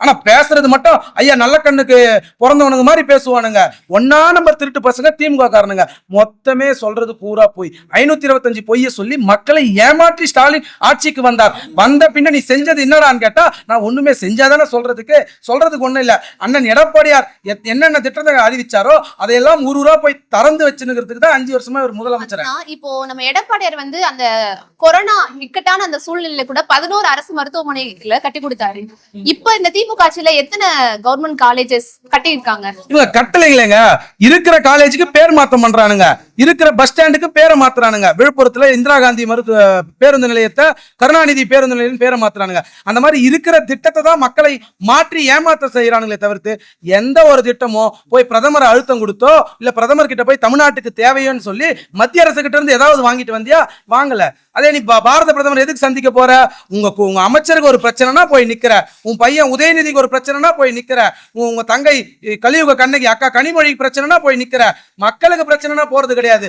ஆனா பேசுறது மட்டும் ஐயா நல்ல கண்ணுக்கு பிறந்தவனுங்க மாதிரி பேசுவானுங்க. ஒன்னா நம்பர் திருட்டு பசங்க திமுக காரனுங்க. மொத்தமே சொல்றது பூரா போய் 525 பொய்ய சொல்லி மக்களை ஏமாற்றி ஸ்டாலின் ஆட்சிக்கு வந்தார். வந்த பின்ன நீ செஞ்சது என்னடான்னு கேட்டா, நான் ஒண்ணுமே செஞ்சாதானே சொல்றதுக்கு ஒண்ணும் இல்ல. அண்ணன் எடப்பாடியார் என்னென்ன திட்டத்தை அறிவிச்சாரோ அதையெல்லாம் ஊரூரா போய் திறந்து வச்சுக்கிறதுக்கு தான் 5 வருஷமா ஒரு முதலமைச்சர். இப்போ நம்ம எடப்பாடியார் வந்து அந்த கொரோனா இக்கட்டான அந்த சூழ்நிலையில கூட 11 அரசு மருத்துவமனைகளை கட்டி கொடுத்தாரு. இப்ப இந்த திமுக ஆட்சியில எத்தனை கவர்மெண்ட் காலேஜஸ் கட்டி இருக்காங்க? இவங்க கட்டளைங்களேங்க. இருக்கிற காலேஜுக்கு பேர் மாத்தம் பண்றானுங்க, இருக்கிற பஸ் ஸ்டாண்டுக்கு பேரை மாத்துறானுங்க. விழுப்புரத்துல இந்திரா காந்தி பேருந்து நிலையத்தை கருணாநிதி பேருந்து நிலையம் பேரை மாத்துறானுங்க. அந்த மாதிரி இருக்கிற திட்டத்தை தான் மக்களை மாற்றி ஏமாத்த செய்யறானுங்களே தவிர்த்து எந்த ஒரு திட்டமோ போய் பிரதமர் அழுத்தம் கொடுத்தோ இல்ல பிரதமர் கிட்ட போய் தமிழ்நாட்டுக்கு தேவையோன்னு சொல்லி மத்திய அரசு கிட்ட இருந்து ஏதாவது வாங்கிட்டு வந்தியா? வாங்கல. அதே நீ பாரத பிரதமர் எதுக்கு சந்திக்க போற? உங்க அமைச்சருக்கு ஒரு பிரச்சனைனா போய் நிக்கிற, உன் பையன் உதயநிதிக்கு ஒரு பிரச்சனைனா போய் நிக்கிற, உங்க தங்கை கலியுக கண்ணகி அக்கா கனிமொழிக்கு பிரச்சனைனா போய் நிக்கிற. மக்களுக்கு பிரச்சனைனா போறது கிடையாது.